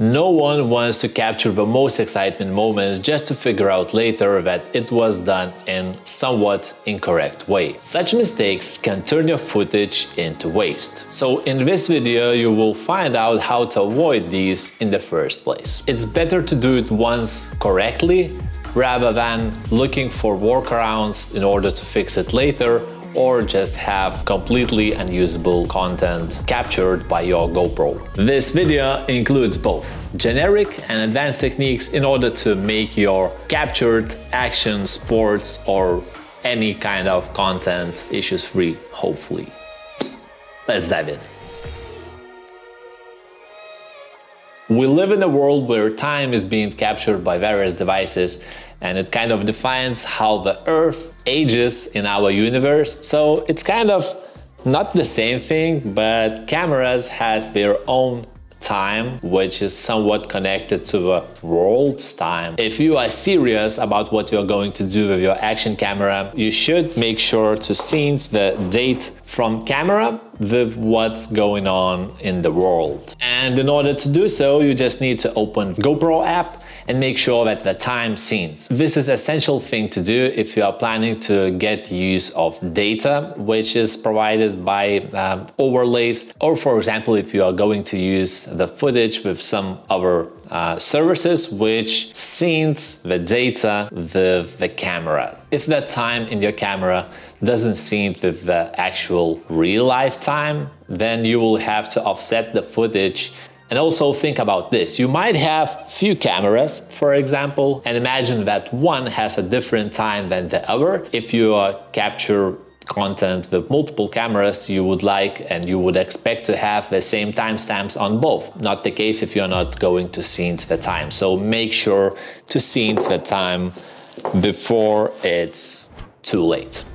No one wants to capture the most excitement moments just to figure out later that it was done in somewhat incorrect way. Such mistakes can turn your footage into waste. So in this video you will find out how to avoid these in the first place. It's better to do it once correctly rather than looking for workarounds in order to fix it later, or just have completely unusable content captured by your GoPro. This video includes both generic and advanced techniques in order to make your captured action, sports, or any kind of content issues-free, hopefully. Let's dive in. We live in a world where time is being captured by various devices, and it kind of defines how the Earth ages in our universe. So it's kind of not the same thing, but cameras has their own time, which is somewhat connected to the world's time. If you are serious about what you're going to do with your action camera, you should make sure to sync the date from camera with what's going on in the world. And in order to do so, you just need to open GoPro app and make sure that the time syncs. This is an essential thing to do if you are planning to get use of data which is provided by overlays, or for example if you are going to use the footage with some other services which syncs the data with the camera. If that time in your camera doesn't sync with the actual real-life time, then you will have to offset the footage. And also think about this, you might have few cameras, for example, and imagine that one has a different time than the other. If you capture content with multiple cameras, you would like and you would expect to have the same timestamps on both. Not the case if you're not going to sync the time. So make sure to sync the time before it's too late.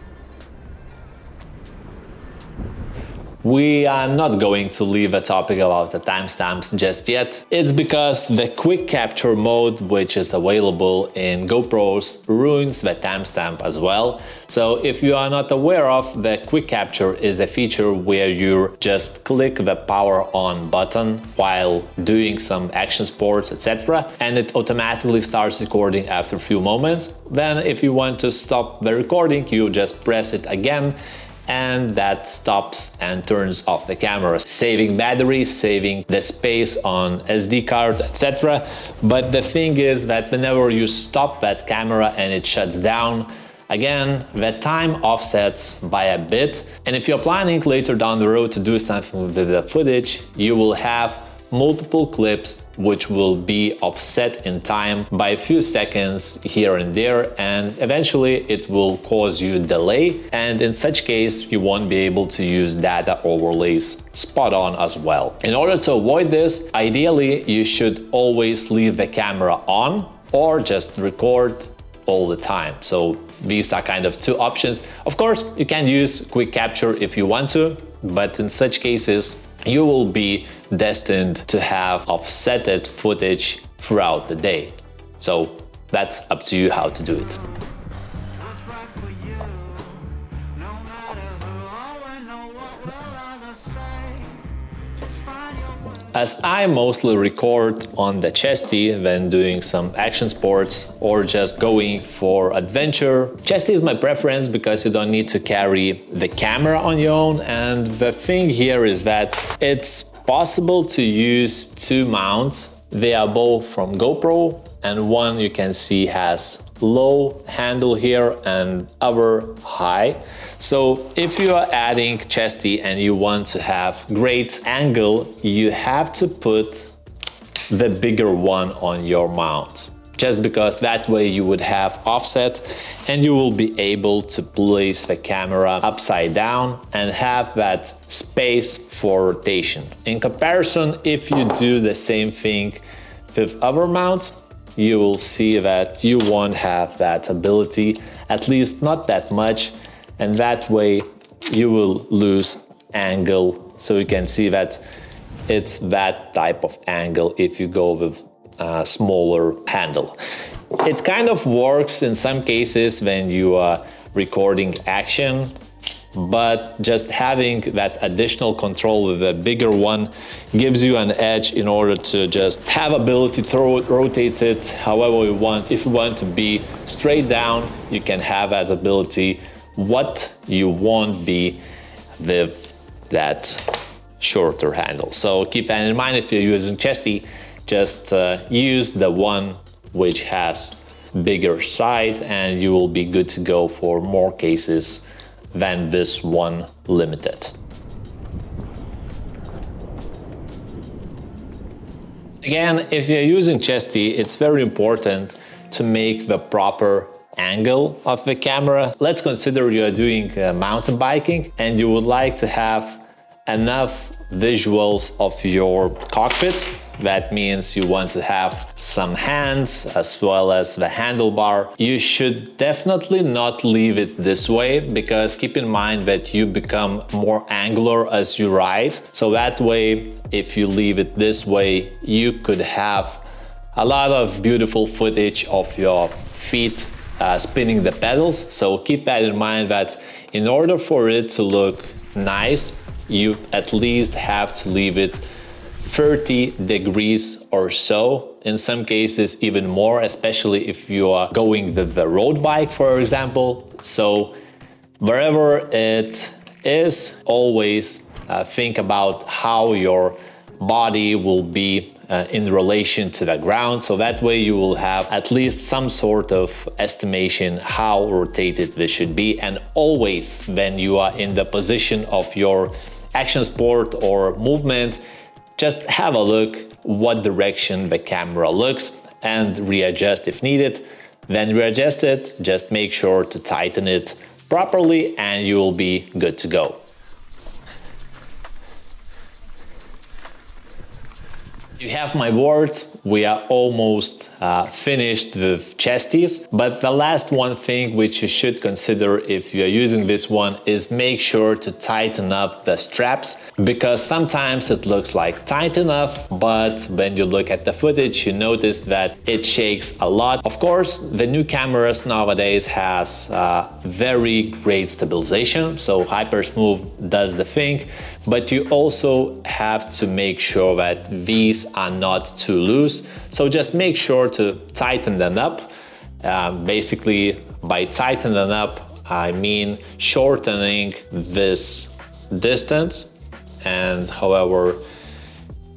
We are not going to leave a topic about the timestamps just yet. It's because the quick capture mode, which is available in GoPros, ruins the timestamp as well. So if you are not aware of, the quick capture is a feature where you just click the power on button while doing some action sports, etc. and it automatically starts recording after a few moments. Then if you want to stop the recording, you just press it again, and that stops and turns off the camera, saving battery, saving the space on SD card, etc. But the thing is that whenever you stop that camera and it shuts down, again, the time offsets by a bit. And if you're planning later down the road to do something with the footage, you will have multiple clips which will be offset in time by a few seconds here and there, and eventually it will cause you delay, and in such case you won't be able to use data overlays spot on as well. In order to avoid this, ideally you should always leave the camera on or just record all the time. So these are kind of two options. Of course, you can use quick capture if you want to, but in such cases you will be destined to have offsetted footage throughout the day. So that's up to you how to do it. As I mostly record on the chesty when doing some action sports or just going for adventure, chesty is my preference because you don't need to carry the camera on your own. And the thing here is that it's possible to use two mounts. They are both from GoPro, and one you can see has low handle here and other high. So if you are adding chesty and you want to have great angle, you have to put the bigger one on your mount, just because that way you would have offset and you will be able to place the camera upside down and have that space for rotation. In comparison, if you do the same thing with other mount, you will see that you won't have that ability, at least not that much, and that way you will lose angle. So you can see that it's that type of angle if you go with a smaller handle. It kind of works in some cases when you are recording action but just having that additional control with a bigger one gives you an edge in order to just have ability to rotate it however you want. If you want to be straight down, you can have that ability. What you won't be with that shorter handle. So keep that in mind if you're using chesty. Just use the one which has bigger side and you will be good to go for more cases than this one limited. Again, if you're using chesty, it's very important to make the proper angle of the camera. Let's consider you're doing mountain biking and you would like to have enough visuals of your cockpit. That means you want to have some hands as well as the handlebar. You should definitely not leave it this way, because keep in mind that you become more angular as you ride. So that way, if you leave it this way, you could have a lot of beautiful footage of your feet spinning the pedals. So keep that in mind, that in order for it to look nice, you at least have to leave it 30 degrees or so, in some cases even more, especially if you are going the road bike, for example. So wherever it is, always think about how your body will be in relation to the ground, so that way you will have at least some sort of estimation how rotated this should be. And always when you are in the position of your action sport or movement, just have a look what direction the camera looks and readjust if needed. Then readjust it, just make sure to tighten it properly and you will be good to go. You have my word, we are almost finished with chesties, but the last one thing which you should consider if you are using this one is make sure to tighten up the straps, because sometimes it looks like tight enough, but when you look at the footage you notice that it shakes a lot. Of course, the new cameras nowadays has very great stabilization, so Hyper Smooth does the thing, but you also have to make sure that these are not too loose. So just make sure to tighten them up. Basically, by tightening them up, I mean shortening this distance, and however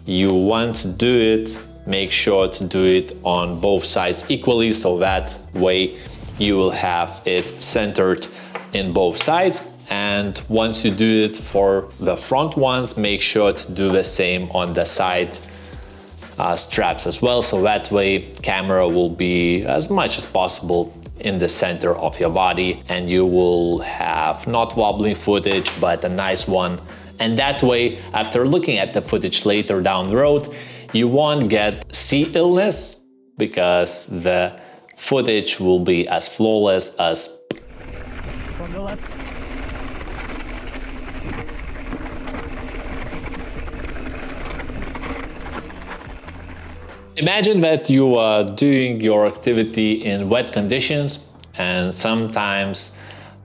you want to do it, make sure to do it on both sides equally, so that way you will have it centered in both sides. And once you do it for the front ones, make sure to do the same on the side straps as well, so that way camera will be as much as possible in the center of your body and you will have not wobbling footage but a nice one. And that way, after looking at the footage later down the road, you won't get sea illness, because the footage will be as flawless as from the left. Imagine that you are doing your activity in wet conditions and sometimes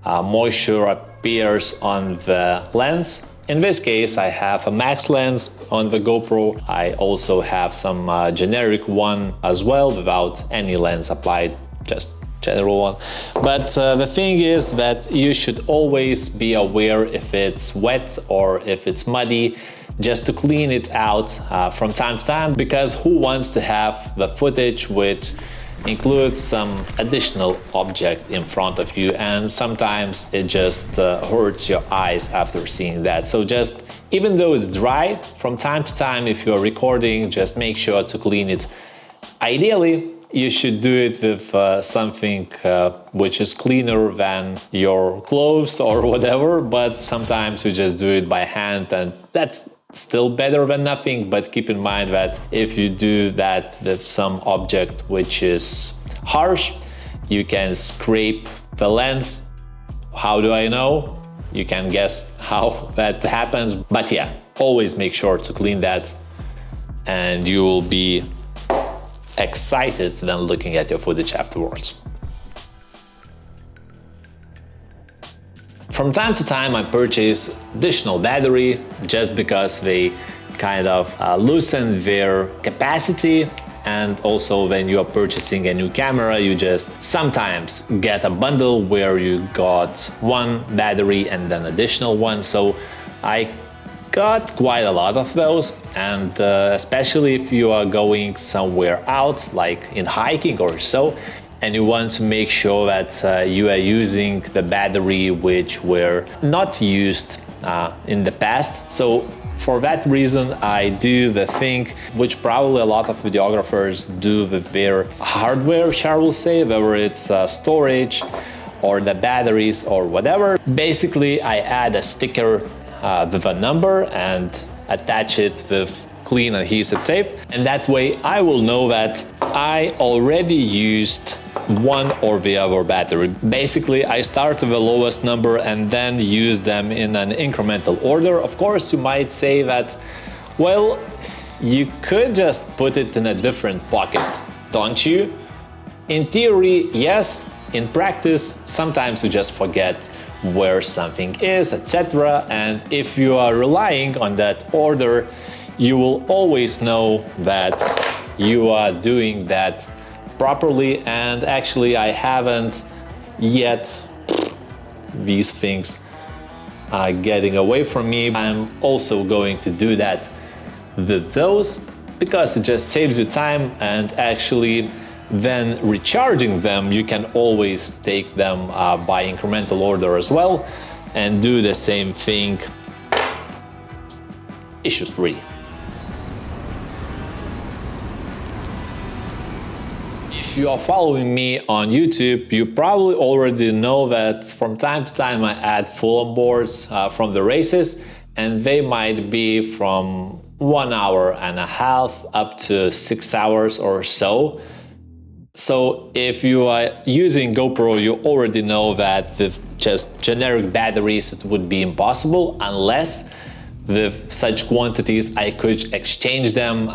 moisture appears on the lens. In this case, I have a max lens on the GoPro. I also have some generic one as well without any lens applied, just general one. But the thing is that you should always be aware if it's wet or if it's muddy, just to clean it out from time to time, because who wants to have the footage which includes some additional object in front of you, and sometimes it just hurts your eyes after seeing that. So just, even though it's dry, from time to time if you're recording, just make sure to clean it. Ideally, you should do it with something which is cleaner than your clothes or whatever, but sometimes you just do it by hand and that's still better than nothing. But keep in mind that if you do that with some object which is harsh, you can scrape the lens. How do I know? You can guess how that happens, but yeah, always make sure to clean that and you will be excited when looking at your footage afterwards. From time to time I purchase additional battery just because they kind of loosen their capacity. And also when you are purchasing a new camera, you just sometimes get a bundle where you got one battery and then additional one. So I got quite a lot of those, and especially if you are going somewhere out, like in hiking or so, and you want to make sure that you are using the battery which were not used in the past. So for that reason, I do the thing which probably a lot of videographers do with their hardware, shall we say, whether it's storage or the batteries or whatever. Basically, I add a sticker with a number and attach it with clean adhesive tape, and that way I will know that I already used one or the other battery. Basically, I start with the lowest number and then use them in an incremental order. Of course, you might say that, well, you could just put it in a different pocket, don't you? In theory, yes. In practice, sometimes you just forget where something is, etc. And if you are relying on that order, you will always know that you are doing that properly. And actually, I haven't yet. These things are getting away from me. I'm also going to do that with those because it just saves you time, and actually then recharging them, you can always take them by incremental order as well and do the same thing issue-free. If you are following me on YouTube, you probably already know that from time to time I add full-on boards from the races, and they might be from 1.5 hours up to 6 hours or so. So if you are using GoPro, you already know that with just generic batteries it would be impossible, unless with such quantities I could exchange them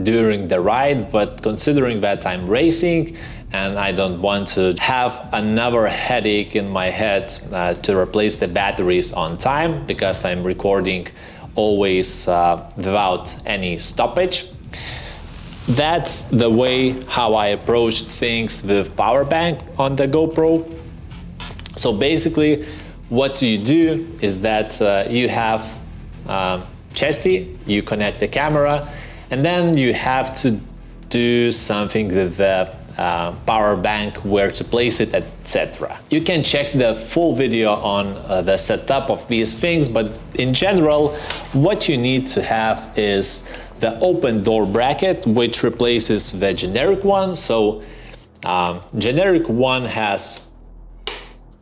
during the ride. But considering that I'm racing and I don't want to have another headache in my head to replace the batteries on time, because I'm recording always without any stoppage, that's the way how I approached things with power bank on the GoPro. So basically what you do is that you have chassis, you connect the camera, and then you have to do something with the power bank, where to place it, etc. You can check the full video on the setup of these things, but in general what you need to have is the open door bracket, which replaces the generic one. So generic one has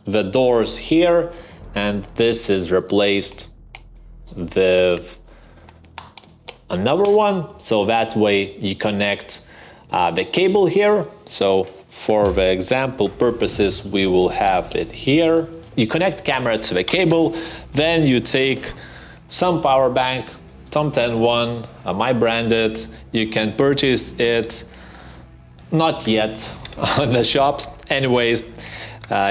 the doors here, and this is replaced with another one, so that way you connect the cable here. So for the example purposes, we will have it here. You connect the camera to the cable, then you take some power bank, Tom 10 one, my branded. You can purchase it, not yet on the shops. Anyways,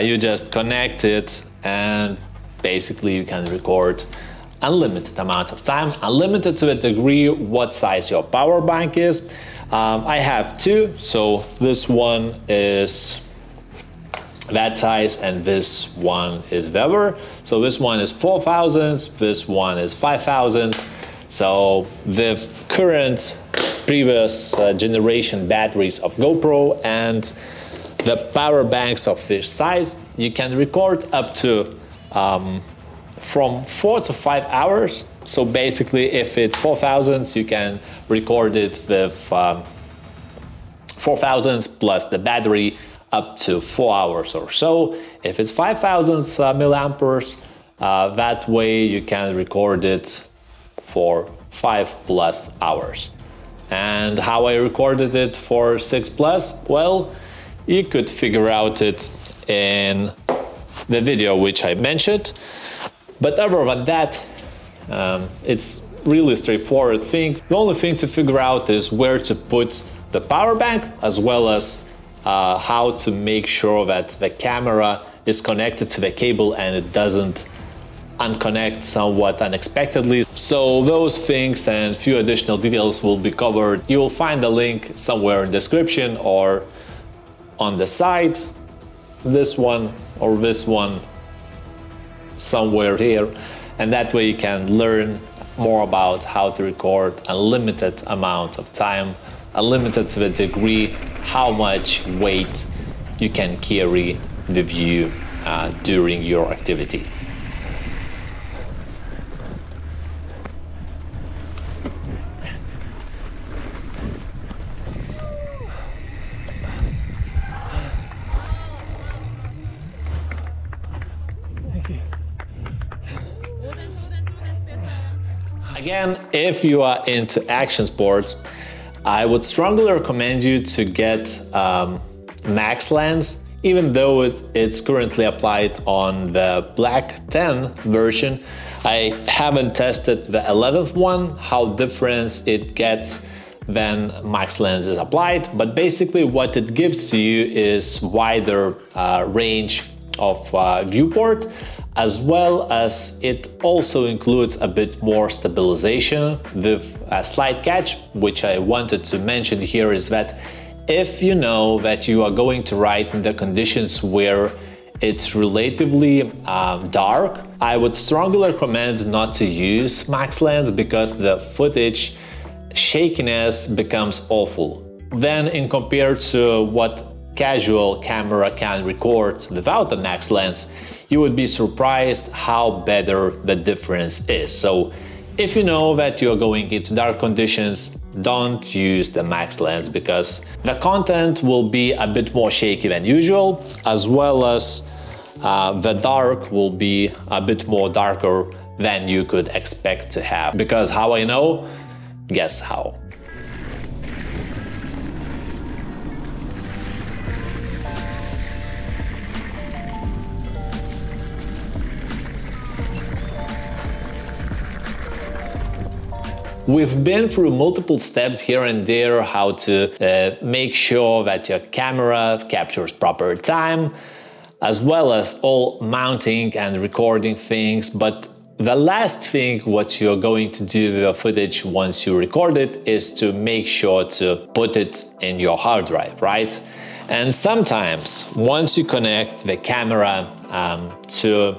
you just connect it, and basically you can record unlimited amount of time, unlimited to a degree what size your power bank is. I have two, so this one is that size and this one is Weber. So this one is 4,000, this one is 5,000. So the current previous generation batteries of GoPro and the power banks of this size, you can record up to from 4 to 5 hours. So basically if it's 4,000, you can record it with 4,000 plus the battery up to 4 hours or so. If it's 5,000 milliamperes, that way you can record it for 5+ hours. And how I recorded it for 6+, well, you could figure out it in the video which I mentioned. But other than that, it's really straightforward thing. The only thing to figure out is where to put the power bank, as well as how to make sure that the camera is connected to the cable and it doesn't unconnect somewhat unexpectedly. So those things and few additional details will be covered. You will find the link somewhere in the description or on the site, this one or this one somewhere here, and that way you can learn more about how to record a limited amount of time, limited to the degree how much weight you can carry with you during your activity. Again, if you are into action sports, I would strongly recommend you to get max lens, even though it's currently applied on the Black 10 version. I haven't tested the 11th one, how different it gets when max lens is applied, but basically what it gives to you is wider range of viewport, as well as it also includes a bit more stabilization. With a slight catch, which I wanted to mention here, is that if you know that you are going to ride in the conditions where it's relatively dark, I would strongly recommend not to use max lens because the footage shakiness becomes awful. Then in compared to what casual camera can record without the max lens, you would be surprised how better the difference is. So if you know that you're going into dark conditions, don't use the max lens because the content will be a bit more shaky than usual, as well as the dark will be a bit more darker than you could expect to have. Because how I know? Guess how. We've been through multiple steps here and there how to make sure that your camera captures proper time, as well as all mounting and recording things. But the last thing what you're going to do with your footage once you record it is to make sure to put it in your hard drive, right? And sometimes once you connect the camera to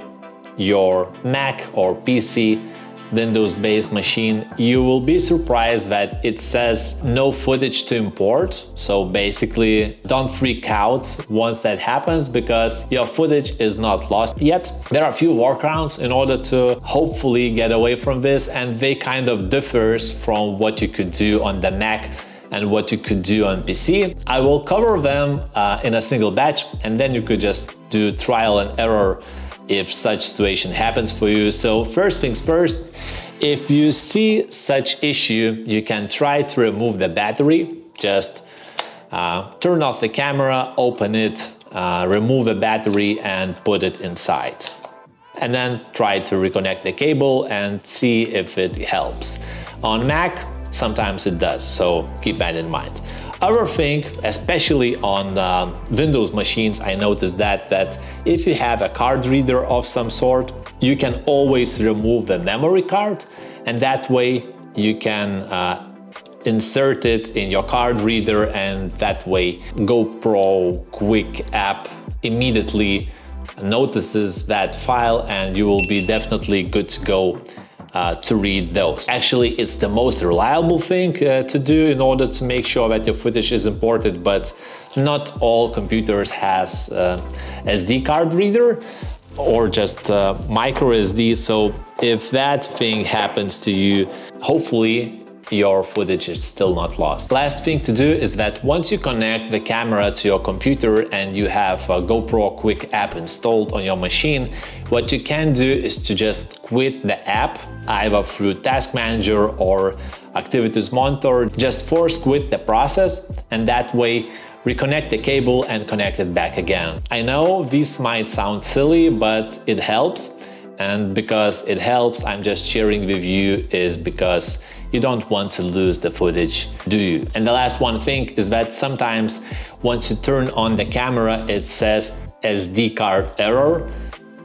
your Mac or PC, Windows-based machine, you will be surprised that it says no footage to import. So basically, don't freak out once that happens because your footage is not lost yet. There are a few workarounds in order to hopefully get away from this, and they kind of differs from what you could do on the Mac and what you could do on PC. I will cover them in a single batch, and then you could just do trial and error if such situation happens for you. So first things first, if you see such issue, you can try to remove the battery. Just turn off the camera, open it, remove the battery and put it inside. And then try to reconnect the cable and see if it helps. On Mac, sometimes it does, so keep that in mind. Other thing, especially on Windows machines, I noticed that if you have a card reader of some sort, you can always remove the memory card, and that way you can insert it in your card reader, and that way GoPro Quick app immediately notices that file and you will be definitely good to go to read those. Actually, it's the most reliable thing to do in order to make sure that your footage is imported, but not all computers has SD card reader or just micro SD. So if that thing happens to you, hopefully your footage is still not lost. Last thing to do is that once you connect the camera to your computer and you have a GoPro Quick app installed on your machine, what you can do is to just quit the app, either through Task Manager or Activities Monitor. Just force quit the process, and that way reconnect the cable and connect it back again. I know this might sound silly, but it helps. And because it helps, I'm just sharing with you, is because you don't want to lose the footage, do you? And the last one thing is that sometimes once you turn on the camera, it says SD card error.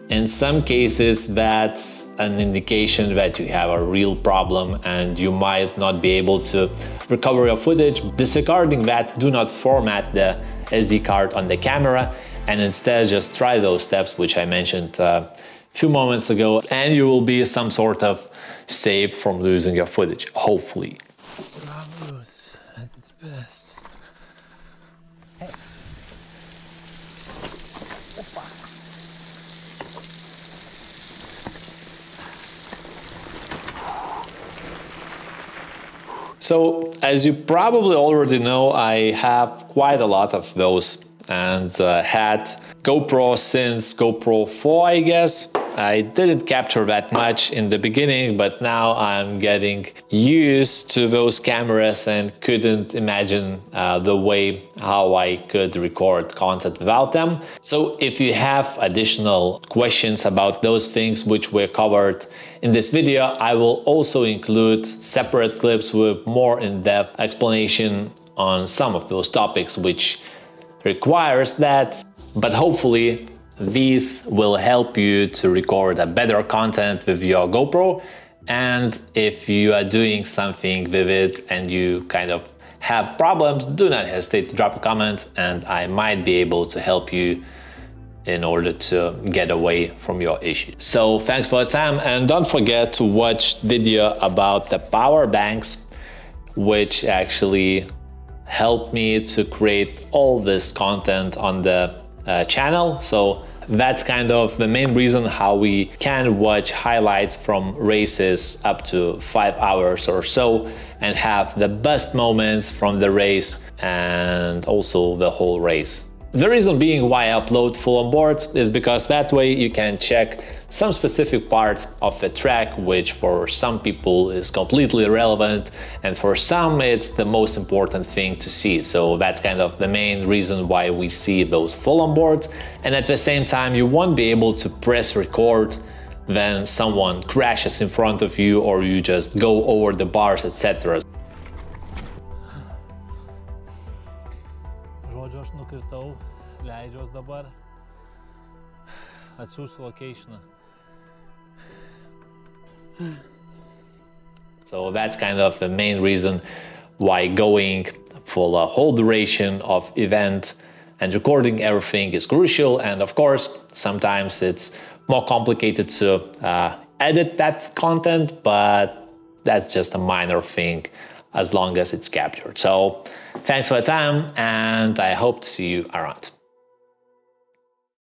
In some cases, that's an indication that you have a real problem and you might not be able to recover your footage. Disregarding that, do not format the SD card on the camera and instead just try those steps which I mentioned a few moments ago, and you will be some sort of safe from losing your footage, hopefully. Ramos at its best. Hey. So, as you probably already know, I have quite a lot of those and had GoPro since GoPro 4, I guess. I didn't capture that much in the beginning, but now I'm getting used to those cameras and couldn't imagine the way how I could record content without them. So if you have additional questions about those things which were covered in this video, I will also include separate clips with more in-depth explanation on some of those topics which requires that, but hopefully these will help you to record a better content with your GoPro. And if you are doing something with it and you kind of have problems, do not hesitate to drop a comment and I might be able to help you in order to get away from your issue. So thanks for the time, and don't forget to watch video about the power banks, which actually helped me to create all this content on the channel. So that's kind of the main reason how we can watch highlights from races up to 5 hours or so and have the best moments from the race and also the whole race. The reason being why I upload full on boards is because that way you can check some specific part of the track, which for some people is completely irrelevant and for some it's the most important thing to see. So that's kind of the main reason why we see those full on boards, and at the same time you won't be able to press record when someone crashes in front of you or you just go over the bars, etc. Žodžiu, aš nukritau, leidžiuos dabar, atsiųsiu locationą. So that's kind of the main reason why going for the whole duration of event and recording everything is crucial. And of course, sometimes it's more complicated to edit that content, but that's just a minor thing as long as it's captured. So thanks for the time and I hope to see you around.